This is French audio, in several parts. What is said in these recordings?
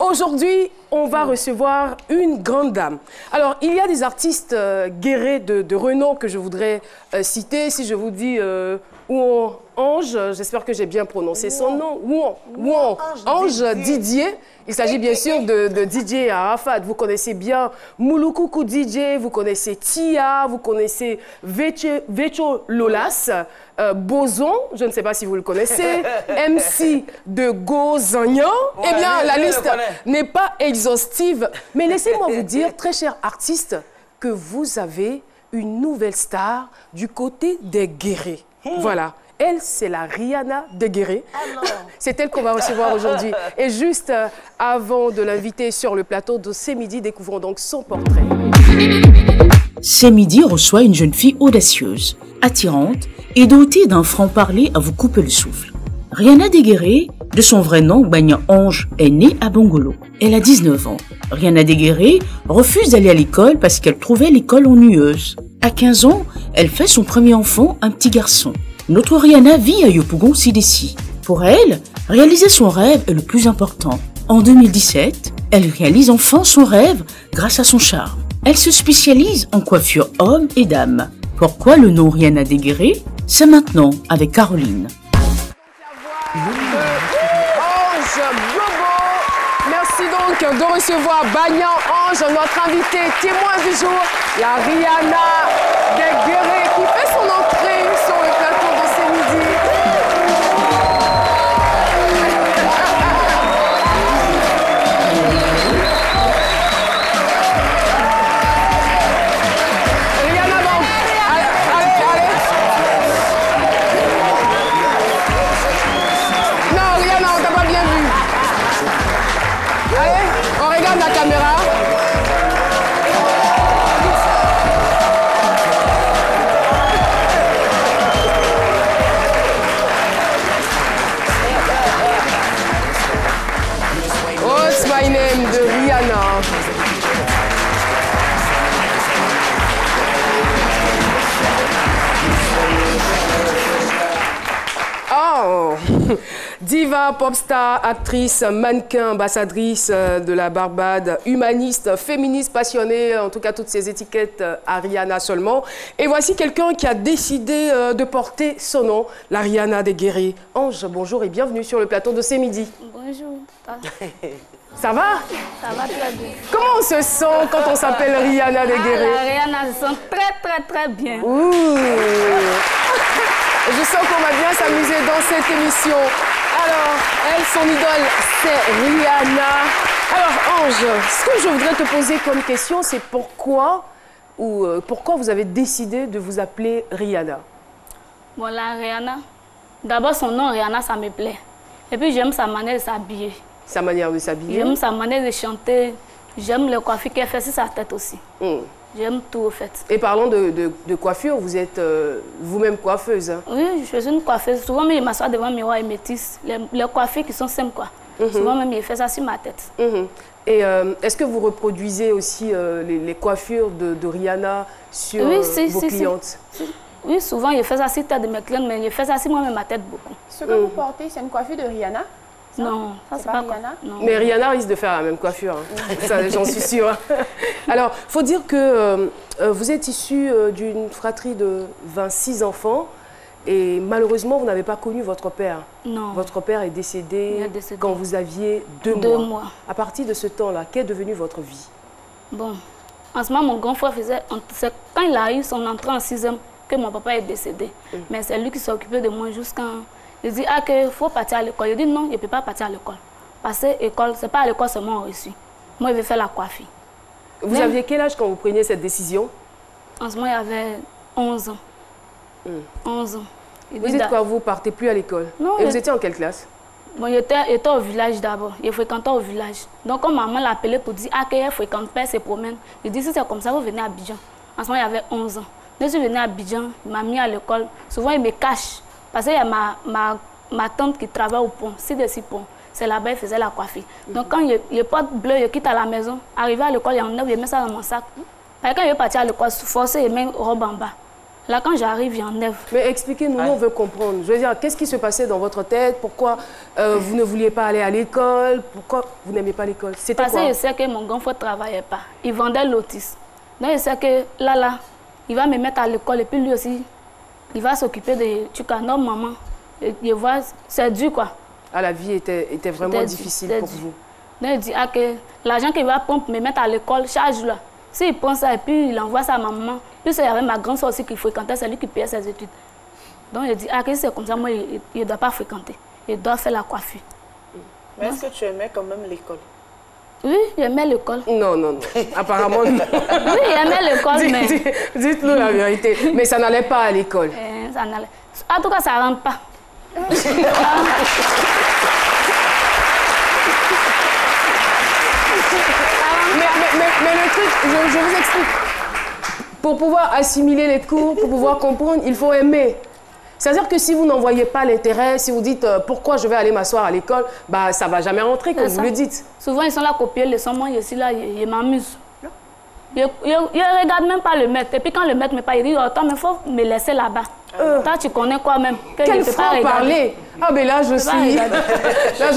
Aujourd'hui, on va recevoir une grande dame. Alors, il y a des artistes guérés de renom que je voudrais citer. Si je vous dis Ouan Ange, j'espère que j'ai bien prononcé son nom. Ouan Ange Didier. Il s'agit bien sûr de DJ Arafat. Vous connaissez bien Mouloukoukou DJ, vous connaissez Tia, vous connaissez Vecho Lolas, Boson, je ne sais pas si vous le connaissez, MC de Gozagnan. Eh bien, la liste n'est pas exhaustive. Mais laissez-moi vous dire, très chers artistes, que vous avez une nouvelle star du côté des guérés. Voilà. Elle, c'est la Rihanna de Guéré. C'est elle qu'on va recevoir aujourd'hui. Et juste avant de l'inviter sur le plateau de C'est Midi, découvrons donc son portrait. C'est Midi reçoit une jeune fille audacieuse, attirante et dotée d'un franc-parler à vous couper le souffle. Rihanna Deguéré, de son vrai nom, Banya Ange, est née à Bongolo. Elle a 19 ans. Rihanna Deguéré refuse d'aller à l'école parce qu'elle trouvait l'école ennuyeuse. À 15 ans, elle fait son premier enfant, un petit garçon. Notre Rihanna vit à Yopougon Sidessi. Pour elle, réaliser son rêve est le plus important. En 2017, elle réalise enfin son rêve grâce à son charme. Elle se spécialise en coiffure homme et dame. Pourquoi le nom Rihanna Deguéré? C'est maintenant avec Caroline. Ange Bobo. Merci donc de recevoir Banya Ange, notre invité témoin du jour, la Rihanna Deguéré, qui fait son entrée sur le plateau de C'est Midi. Rihanna, donc, allez. Non, Rihanna, on t'a pas bien vu. Allez, on regarde la caméra. What's my name de Rihanna. Oh, diva, popstar, actrice, mannequin, ambassadrice de la Barbade, humaniste, féministe, passionnée, en tout cas toutes ces étiquettes à Rihanna seulement. Et voici quelqu'un qui a décidé de porter son nom, la Rihanna Deguéré. Ange, bonjour et bienvenue sur le plateau de C'est Midi. Bonjour. Ça va? Ça va très bien. Comment on se sent quand on s'appelle Rihanna Deguéré? La Rihanna se sent très bien. Ouh. Je sens qu'on va bien s'amuser dans cette émission. Alors, elle, son idole, c'est Rihanna. Alors, Ange, ce que je voudrais te poser comme question, c'est pourquoi vous avez décidé de vous appeler Rihanna? Bon, la Rihanna, d'abord son nom Rihanna, ça me plaît. Et puis j'aime sa manière de s'habiller. Sa manière de s'habiller? J'aime sa manière de chanter. J'aime le coiffure qu'elle fait sur sa tête aussi. J'aime tout, au fait. Et parlons de coiffure, vous êtes vous-même coiffeuse, hein? Oui, je suis une coiffeuse. Souvent, même, je m'assois devant le miroir et métisse. Les coiffures qui sont simples, quoi. Souvent, même, je fais ça sur ma tête. Et est-ce que vous reproduisez aussi les coiffures de Rihanna sur vos clientes? Oui, souvent, je fais ça sur la tête de mes clientes, mais je fais ça sur moi-même ma tête beaucoup. Ce que vous portez, c'est une coiffure de Rihanna? Non, ça c'est pas Rihanna. Non. Mais Rihanna risque de faire la même coiffure, hein. Ça, j'en suis sûre. Alors, il faut dire que vous êtes issu d'une fratrie de 26 enfants et malheureusement, vous n'avez pas connu votre père. Non. Votre père est décédé, Il est décédé quand vous aviez 2 mois. À partir de ce temps-là, qu'est devenue votre vie? Bon, en ce moment, mon grand frère faisait... C'est quand il a eu son entrée en 6e que mon papa est décédé. Mais c'est lui qui s'est occupé de moi jusqu'à... Il dit qu'il faut partir à l'école. Je dis non, je ne peux pas partir à l'école. Parce que l'école, ce n'est pas à l'école seulement reçu. Moi, je vais faire la coiffure. Vous aviez quel âge quand vous preniez cette décision? En ce moment, il avait 11 ans. 11 ans. Vous dites quoi? Vous ne partez plus à l'école? Non. Et vous étiez en quelle classe? Bon, j'étais au village d'abord. Je fréquentais au village. Donc, quand maman l'a appelé pour dire qu'elle fréquente pas, se promène, je dis si c'est comme ça, vous venez à Abidjan. En ce moment, il avait 11 ans. Dès que je venais à Abidjan, il m'a mis à l'école. Souvent, il me cache. Parce qu'il y a ma tante qui travaille au pont, ci-dessus pont. C'est là-bas, il faisait la coiffure. Donc quand je porte bleu, je quitte à la maison. Arrivé à l'école, il y en a, je mets ça dans mon sac. Quand je vais partir à l'école, forcé, je mets robe en bas. Là, quand j'arrive, j'en ai. Mais expliquez-nous, nous, on veut comprendre. Je veux dire, qu'est-ce qui se passait dans votre tête? Pourquoi vous ne vouliez pas aller à l'école? Pourquoi vous n'aimez pas l'école? C'était quoi? Parce que je sais que mon grand frère ne travaillait pas. Il vendait lotus. Donc, je sais que là, il va me mettre à l'école et puis lui aussi, il va s'occuper de trucs à notre maman. Et je vois, c'est dur, quoi. Ah, la vie était vraiment difficile pour vous. Donc, il dit que l'argent qu'il va prendre pour me mettre à l'école, chaque jour, s'il prend ça et puis il envoie ça à ma maman, puis il y avait ma grande soeur aussi qui fréquentait, c'est lui qui payait ses études. Donc, il dit que c'est comme ça, moi, il ne doit pas fréquenter. Il doit faire la coiffure. Mais est-ce que tu aimais quand même l'école? Oui, j'aimais l'école. Non, non, non. Apparemment, non. Oui, j'aimais l'école, mais... Dites-nous la vérité. Mais ça n'allait pas à l'école. Ça n'allait... En tout cas, ça ne rentre pas. Mais le truc, je vous explique. Pour pouvoir assimiler les cours, pour pouvoir comprendre, il faut aimer. C'est-à-dire que si vous n'en voyez pas l'intérêt, si vous dites pourquoi je vais aller m'asseoir à l'école, bah, ça ne va jamais rentrer, comme vous le dites. Souvent, ils sont là à copier les leçons. Moi, je suis là, ils m'amusent. Je ne regarde même pas le maître. Et puis quand le maître me parle, il dit « Attends, mais il faut me laisser là-bas. » Toi, tu connais quoi même? Quel franc-parler! Ah, mais là, je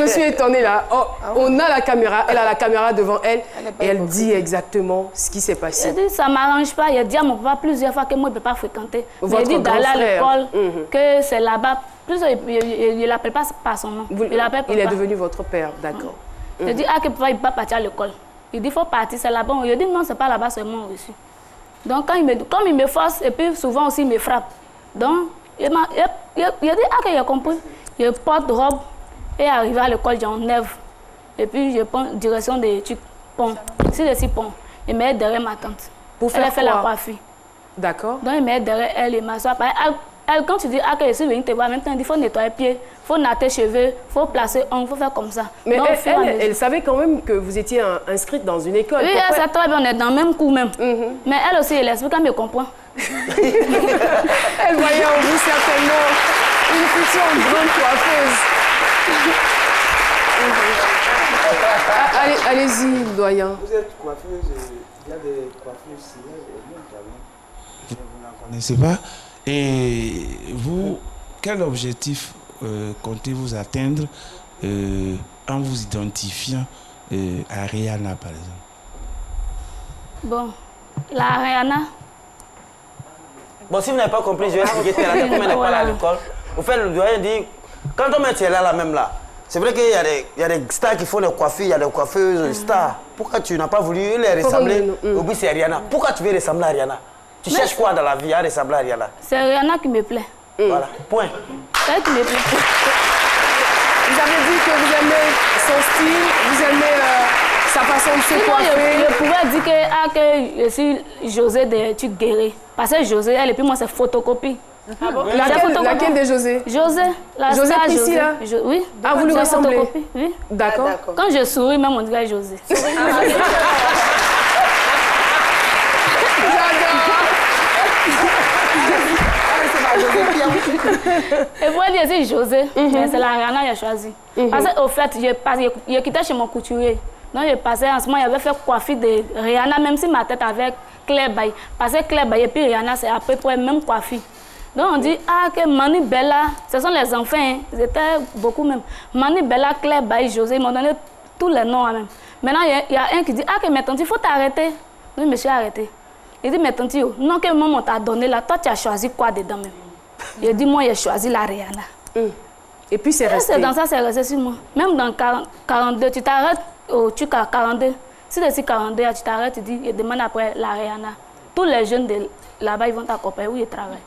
suis étonnée, là. Oh, on a la caméra, elle a la caméra devant elle, et elle dit exactement ce qui s'est passé. Elle dit, ça ne m'arrange pas. Il a dit à mon papa plusieurs fois que moi, je ne peux pas fréquenter. Votre il dit d'aller à l'école, Mhm. que c'est là-bas. Plus, il ne l'appelle pas par son nom. Il est devenu votre père, d'accord. Il dit, que papa, il ne peut pas partir à l'école. Il dit, il faut partir, c'est là-bas. Il dit, non, ce n'est pas là-bas, c'est moi aussi. Donc, comme il me force, et puis souvent aussi, il me frappe. Donc, il a dit, qu'il a compris. Je porte robe et arrivé à l'école, j'enlève. Et puis, je prends direction des trucs ponts. Si je suis pont, il met derrière ma tante. Pour faire elle fait la coiffure. D'accord. Donc, il met derrière elle et m'assoit. Elle, quand tu dis, que je suis venue te voir, maintenant, il faut nettoyer les pieds, il faut natter les cheveux, il faut placer il faut faire comme ça. Mais donc, elle savait quand même que vous étiez inscrite dans une école. Oui, elle sait très bien, on est dans le même cours même. Mais elle aussi, elle explique, elle me comprend. Elle voyait en vous certainement une future grande coiffeuse. Allez-y, doyen. Vous êtes coiffeuse, il y a des coiffeuses célèbres au monde quand même. Vous n'en connaissez pas. Et vous, quel objectif comptez-vous atteindre en vous identifiant à Rihanna, par exemple? Bon, la Rihanna. Bon, si vous n'avez pas compris, je vais expliquer. Comme elle n'est pas là à l'école, au fait, le doyen dit, quand on met là, même là, c'est vrai qu'il y a des stars qui font des coiffures, il y a des coiffeuses stars. Pourquoi tu n'as pas voulu les ressembler? Au bout, c'est Rihanna. Pourquoi tu veux ressembler à Rihanna? Tu cherches quoi dans la vie à ressembler à Rihanna? C'est Rihanna qui me plaît. Voilà, point. C'est elle qui me plaît. Vous avez dit que vous aimez son style, vous aimez sa façon de se coiffer. Je pouvais dire que je suis José de Tuguéré. Parce que José, elle et puis moi, c'est photocopie. Ah bon? Laquelle de José? José. José Priscilla? Oui. Ah, vous lui ressemblez? Oui. D'accord. Quand je souris, même on dirait José. Et moi, je dis José, mais c'est la Rihanna qui a choisi. Parce qu'au fait, je quittais chez mon couturier. Donc, je passais en ce moment, il avait fait coiffure de Rihanna, même si ma tête avec Claire Baye. Parce que Claire Baye et puis Rihanna, c'est à peu près même coiffure. Donc, on dit, que Mani Bella, ce sont les enfants, hein, ils étaient beaucoup même. Mani Bella, Claire Baye, José, ils m'ont donné tous les noms même. Maintenant, il y a un qui dit, que mais tante, il faut t'arrêter. Oui, monsieur, arrêtez. Il dit, mais tante, non, que maman t'a donné là, toi, tu as choisi quoi dedans même? Il dit, moi, j'ai choisi la Rihanna. Et puis, c'est resté. Dans ça, c'est resté sur moi. Même dans 42, tu t'arrêtes au truc à 42. Si tu es 42, tu t'arrêtes, tu dis, je demande après la Rihanna. Tous les jeunes de là-bas, ils vont t'accompagner où ils travaillent.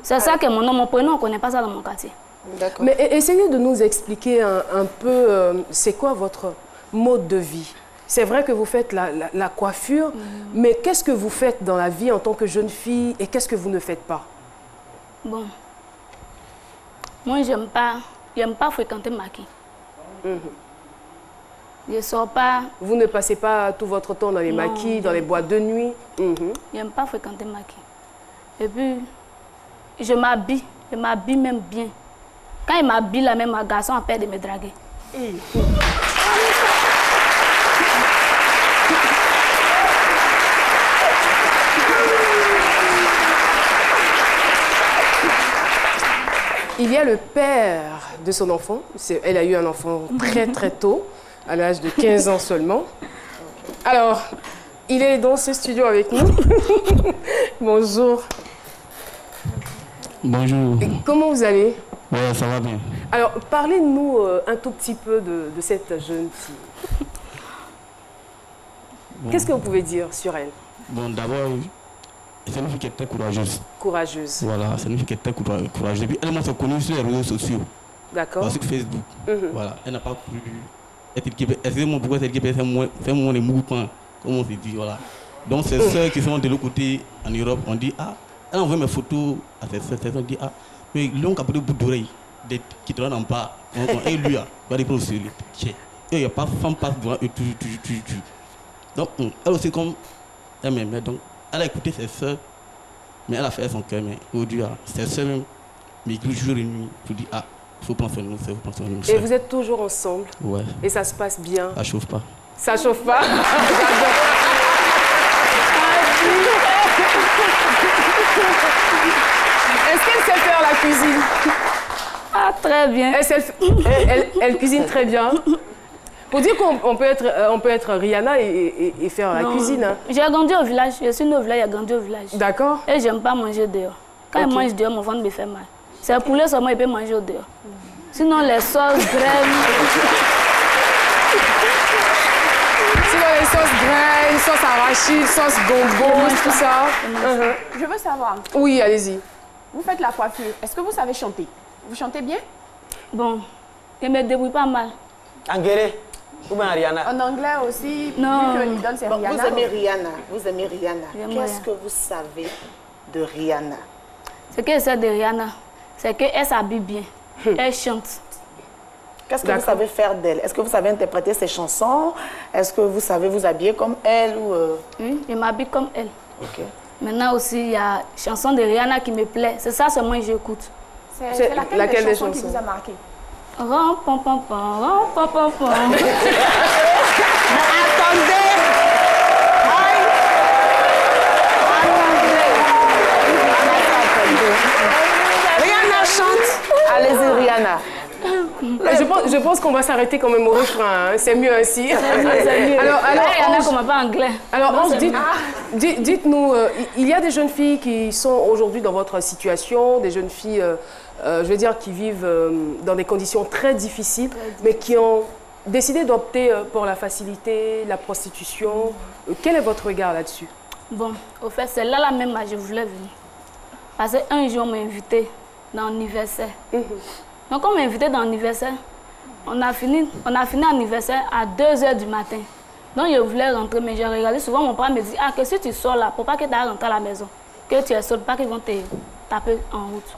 C'est ça que mon prénom, on ne connaît pas ça dans mon quartier. Mais essayez de nous expliquer un peu, c'est quoi votre mode de vie? C'est vrai que vous faites la coiffure, mais qu'est-ce que vous faites dans la vie en tant que jeune fille et qu'est-ce que vous ne faites pas? Bon, moi, j'aime pas fréquenter Maki. Je sors pas. Vous ne passez pas tout votre temps dans les maquis, dans les boîtes de nuit? J'aime pas fréquenter Maki. Et puis, je m'habille même bien. Quand il m'habille, là même, un garçon a peur de me draguer. il y a le père de son enfant. Elle a eu un enfant très très tôt, à l'âge de 15 ans seulement. Alors, il est dans ce studio avec nous. Bonjour. Bonjour. Et comment vous allez? Ouais, ça va bien. Alors, parlez-nous un tout petit peu de cette jeune fille. Bon. Qu'est-ce que vous pouvez dire sur elle? Bon, d'abord, c'est une fille qui est très courageuse. Courageuse. Voilà, c'est une fille qui est très courageuse. Et puis, elle m'a fait connaître sur les réseaux sociaux. D'accord. Sur Facebook. Voilà, elle n'a pas pu être équipée. Excusez-moi, pourquoi cette équipe fait moins les mouvements, comme on se dit, voilà. Donc, ces sœurs qui sont de l'autre côté, en Europe, on dit, ah, elle envoie mes photos à ces sœurs, on dit, ah, mais l'on a pris le bout d'oreille, qui te rendent pas. Et lui, il va répondre sur lui. Il n'y a pas de femme passe devant eux, toujours. Donc, elle aussi, comme elle m'aimait, donc, elle a écouté ses soeurs, mais elle a fait son cœur, mais aujourd'hui, ses soeurs même m'écrivent jour et nuit pour dire, ah, il faut prendre soin de nous, il faut prendre soin de nous. Et vous êtes toujours ensemble? Ouais. Et ça se passe bien? Ça chauffe pas. Ça chauffe pas? Est-ce qu'elle sait faire la cuisine? Ah, très bien. Elle cuisine très bien. Pour dire qu'on peut être Rihanna et faire la cuisine. Hein. J'ai grandi au village. Je suis née au village, j'ai grandi au village. D'accord. Et j'aime pas manger dehors. Quand je mange dehors, mon ventre me fait mal. C'est le poulet seulement, il peut manger au dehors. Sinon, les sauces graines. Sinon, les sauces graines, sauce arachide, sauce bonbon, tout ça. Je veux savoir. Oui, allez-y. Vous faites la coiffure. Est-ce que vous savez chanter? Vous chantez bien? Bon, je me débrouille pas mal. En guéré ou bien Rihanna? En anglais aussi, non. vu que l'idole c'est Rihanna. Vous aimez Rihanna. Vous aimez Rihanna. Qu'est-ce que vous savez de Rihanna? Ce que je sais de Rihanna, c'est qu'elle s'habille bien. Elle chante. Qu'est-ce que vous savez faire d'elle? Est-ce que vous savez interpréter ses chansons? Est-ce que vous savez vous habiller comme elle ou Oui, je m'habille comme elle. Ok. Maintenant aussi, il y a une chanson de Rihanna qui me plaît. C'est ça seulement que j'écoute. C'est laquelle des chansons qui vous a marqué? Ram, pom, pom, pom, ram, pom, pom, pom. Attendez! Rihanna chante. Allez-y, Rihanna. Je pense qu'on va s'arrêter quand même au refrain. Hein. C'est mieux ainsi. Alors, Rihanna ne comprend pas anglais. Alors, Ange, dites-nous, il y a des jeunes filles qui sont aujourd'hui dans votre situation, des jeunes filles, je veux dire, qui vivent dans des conditions très difficiles, mais qui ont décidé d'opter pour la facilité, la prostitution. Quel est votre regard là-dessus? Bon, au fait, c'est là même que je voulais venir. Parce qu'un jour, on m'a invité dans l'anniversaire. Donc, on m'a invité dans l'anniversaire. On a fini l'anniversaire à 2h du matin. Donc, je voulais rentrer, mais j'ai regardé souvent, mon père me dit, ah, que si tu sors là, pour pas que tu rentres à la maison, que tu es seul, pas qu'ils vont te taper en route.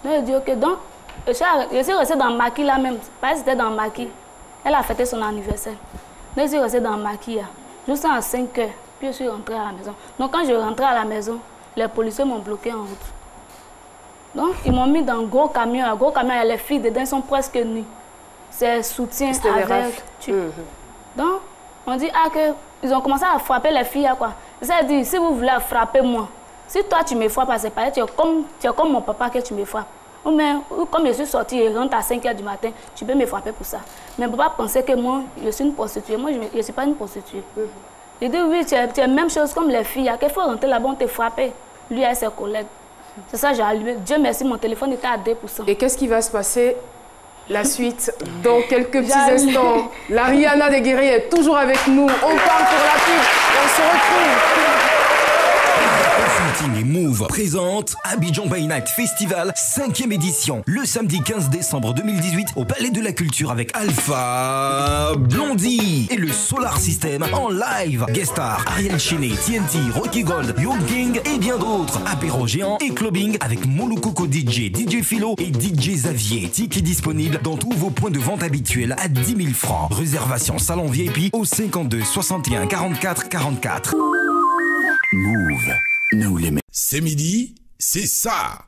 Donc, je dis, ok, donc, je suis restée dans le maquis là même, parce que c'était dans le maquis. Elle a fêté son anniversaire. Donc, je suis restée dans le maquis, jusqu'à 5h, puis je suis rentrée à la maison. Donc, quand je rentrais à la maison, les policiers m'ont bloqué en route. Donc, ils m'ont mis dans un gros camion. Un gros camion, les filles dedans sont presque nues. C'est soutien avec... Donc, on dit, ah, que ils ont commencé à frapper les filles, quoi. Ça dit, si vous voulez frapper moi, si toi tu me frappes, c'est pareil, tu es comme mon papa que tu me frappes. Ou même, comme je suis sortie et rentre à 5h du matin, tu peux me frapper pour ça. Mais papa pensait que moi, je suis une prostituée. Moi, je ne suis pas une prostituée. Il dit, oui, tu es la même chose comme les filles. Il faut rentrer là-bas, on te frapper. Lui et ses collègues. C'est ça, j'ai allumé. Dieu merci, mon téléphone était à 2%. Et qu'est-ce qui va se passer la suite dans quelques petits instants? La Rihanna des guerriers est toujours avec nous. On parle pour la pub. On se retrouve. Et Move présente Abidjan by Night Festival 5e édition le samedi 15 décembre 2018 au Palais de la Culture avec Alpha Blondie et le Solar System en live. Guest star Ariel Chenet, TNT, Rocky Gold, Young King et bien d'autres. Apéro géant et clubbing avec Molukoko DJ, DJ Philo et DJ Xavier. Tickets disponibles dans tous vos points de vente habituels à 10 000 francs. Réservation salon VIP au 52 61 44 44. Move. Nous les... C'est midi, c'est ça.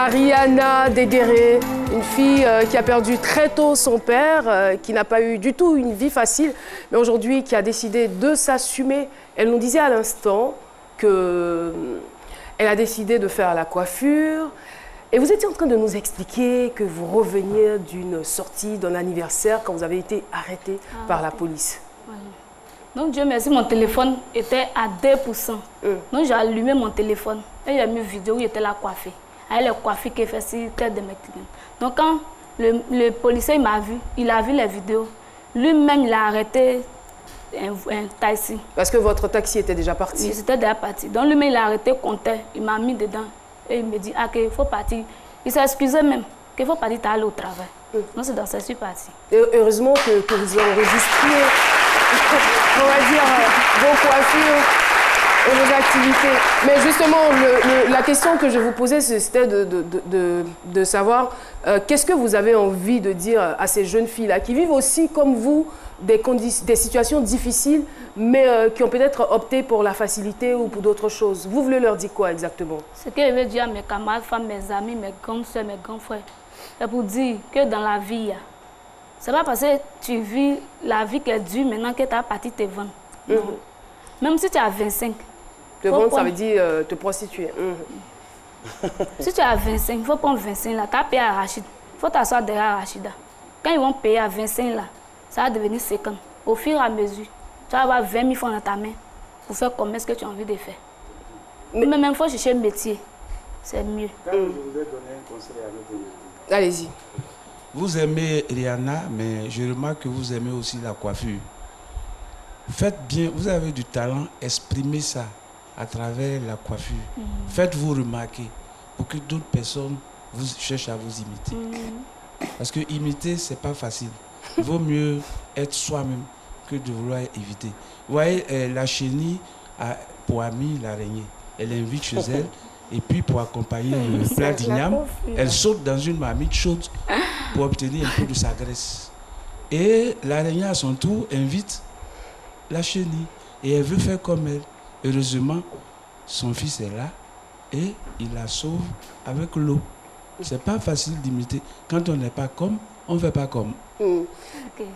Voilà, Rihanna Degueré, une fille qui a perdu très tôt son père, qui n'a pas eu du tout une vie facile, mais aujourd'hui qui a décidé de s'assumer. Elle nous disait à l'instant qu'elle a décidé de faire la coiffure. Et vous étiez en train de nous expliquer que vous reveniez d'une sortie, d'un anniversaire, quand vous avez été arrêté par la police. Oui. Donc Dieu merci, mon téléphone était à 2%. Donc j'ai allumé mon téléphone et j'ai mis une vidéo où il était là coiffé. Avec les coiffures qu'il fait sur tête de mes clients. Donc quand le policier m'a vu, il a vu les vidéos. Lui-même, il a arrêté un taxi. Parce que votre taxi était déjà parti? Oui, c'était déjà parti. Donc lui-même, il a arrêté, comptait, il m'a mis dedans. Et il me dit, ah, qu'il faut partir. Il s'est excusé même, qu'il faut partir, aller au travail. Donc c'est dans ça que je suis partie. Et heureusement que vous enregistriez, on va dire, vos coiffures et vos activités. Mais justement, la question que je vous posais, c'était de savoir qu'est-ce que vous avez envie de dire à ces jeunes filles-là qui vivent aussi, comme vous, des situations difficiles, mais qui ont peut-être opté pour la facilité ou pour d'autres choses. Vous voulez leur dire quoi exactement? Ce que je veux dire à mes camarades, femmes, mes amis, mes grandes soeurs, mes grands frères, c'est pour dire que dans la vie, c'est pas parce que tu vis la vie qui est dure maintenant que tu as parti te vendre. Même si tu as 25. Te vendre, ça veut dire te prostituer. Si tu as 25, il faut prendre 25 là. Tu as payé à Rachid. Il faut t'asseoir derrière Rachida. Quand ils vont payer à 25 là, ça va devenir 50. Au fur et à mesure, tu vas avoir 20 000 francs dans ta main pour faire comme ce que tu as envie de faire. Mais même il faut chercher un métier. C'est mieux. Quand je voudrais donner un conseil à votre équipe. Allez-y. Vous aimez Rihanna, mais je remarque que vous aimez aussi la coiffure. Faites bien, vous avez du talent, exprimez ça à travers la coiffure. Faites-vous remarquer pour que d'autres personnes vous cherchent à vous imiter. Parce que imiter, c'est pas facile. Il vaut mieux être soi-même que de vouloir éviter. Vous voyez, la chenille a pour amie l'araignée. Elle invite chez elle. Et puis, pour accompagner le plat d'igname, elle saute dans une marmite chaude pour obtenir un peu de sa graisse. Et l'araignée, à son tour, invite la chenille. Et elle veut faire comme elle. Heureusement, son fils est là et il la sauve avec l'eau. C'est pas facile d'imiter. Quand on n'est pas comme, on ne fait pas comme. Donc, Ange,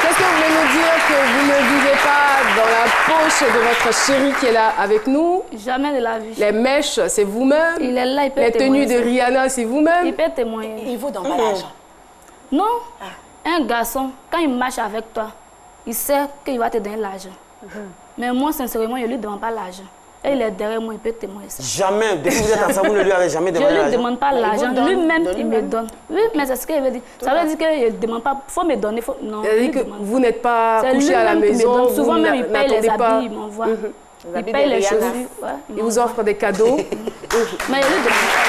qu'est-ce que vous voulez nous dire que vous ne vivez pas dans la poche de votre chéri qui est là avec nous? Jamais de la vie. Les mèches, c'est vous-même. Il est là, il peut les tenues de Rihanna, c'est vous-même. Il peut témoigner. Il vaut d'emballage. Non. Un garçon, quand il marche avec toi, il sait qu'il va te donner l'argent. Mais moi, sincèrement, je ne lui demande pas l'argent. Et il est derrière moi, il peut témoigner ça. Jamais. Depuis que vous êtes ensemble, vous ne lui avez jamais demandé l'argent. Je ne lui demande pas l'argent. Lui-même, il me donne. Oui, mais c'est ce qu'il veut dire. Ça veut dire qu'il ne demande pas. Il faut me donner. Non, il que vous n'êtes pas couché à la maison. Souvent même, il paye les habits, il m'envoie. Il paye les chaussures. Il vous offre des cadeaux. Mais il ne lui demande pas.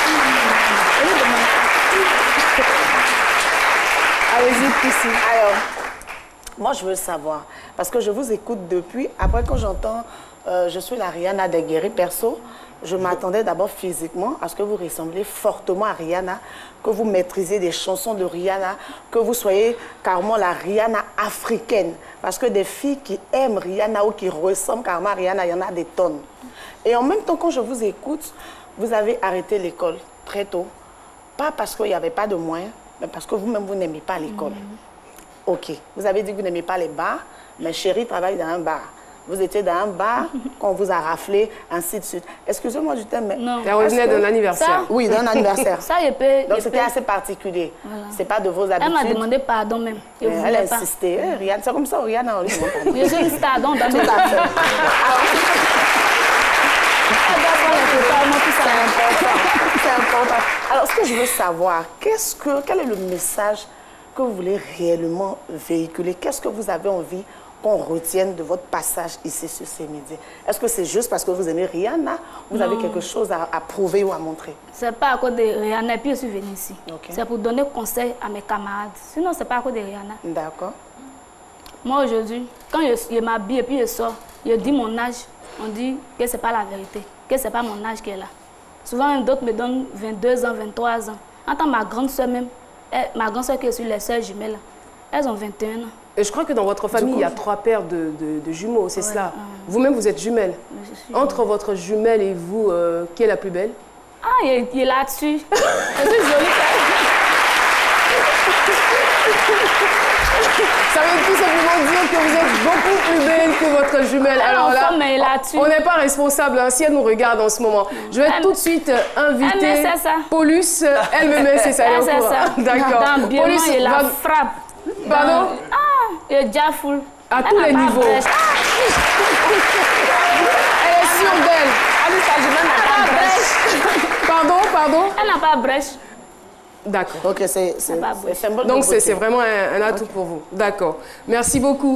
Il ne lui demande pas. Allez-y, Priscille. Alors, moi, je veux savoir, parce que je vous écoute depuis. Après, quand j'entends je suis la Rihanna Degueré, perso, je m'attendais d'abord physiquement à ce que vous ressemblez fortement à Rihanna, que vous maîtrisez des chansons de Rihanna, que vous soyez carrément la Rihanna africaine. Parce que des filles qui aiment Rihanna ou qui ressemblent carrément à Rihanna, il y en a des tonnes. Et en même temps, quand je vous écoute, vous avez arrêté l'école très tôt. Pas parce qu'il n'y avait pas de moyens, mais parce que vous-même, vous n'aimez pas l'école. Ok, vous avez dit que vous n'aimez pas les bars, mais chérie travaille dans un bar. Vous étiez dans un bar, qu'on vous a raflé, ainsi de suite. Excusez-moi du terme, mais... Non. Elle revenait d'un anniversaire. Oui, d'un anniversaire. Ça, je peux... Donc, c'était assez particulier. Voilà. C'est pas de vos habitudes. Elle m'a demandé pardon même. Elle a insisté. Rihanna, c'est comme ça, Rihanna, on lui demande pardon. Je suis une star, donc dans tout à fait. C'est important. Alors, ce que je veux savoir, quel est le message que vous voulez réellement véhiculer? Qu'est-ce que vous avez envie qu'on retienne de votre passage ici sur ces médias? Est-ce que c'est juste parce que vous aimez Rihanna ou vous avez quelque chose à prouver ou à montrer? C'est pas à cause de Rihanna, puis je suis venue ici. C'est pour donner conseil à mes camarades. Sinon, c'est pas à cause de Rihanna. D'accord. Moi, aujourd'hui, quand je m'habille et puis je sors, je dis mon âge, on dit que c'est pas la vérité, que c'est pas mon âge qui est là. Souvent, d'autres me donnent 22 ans, 23 ans. En tant que ma grande soeur même, ma grande soeur qui est sur les sœurs jumelles, elles ont 21 ans. Et je crois que dans votre famille, il y a 3 paires de jumeaux, c'est cela. Vous-même, vous êtes jumelle. Entre votre jumelle et vous, qui est la plus belle? Ah, il est là-dessus. C'est joli. Ça veut tout simplement dire que vous êtes beaucoup plus belle que votre jumelle. Alors là, on n'est pas responsable hein, si elle nous regarde en ce moment. Je vais tout de suite inviter Paulus. Elle me met, c'est ça. D'accord. Paulus, il la frappe. Pardon? Ah, il est déjà full. À tous les niveaux. Elle est sûre d'elle. Pardon? Elle n'a pas brèche. D'accord. Donc c'est symbole. Donc c'est vraiment un atout pour vous. D'accord. Merci beaucoup.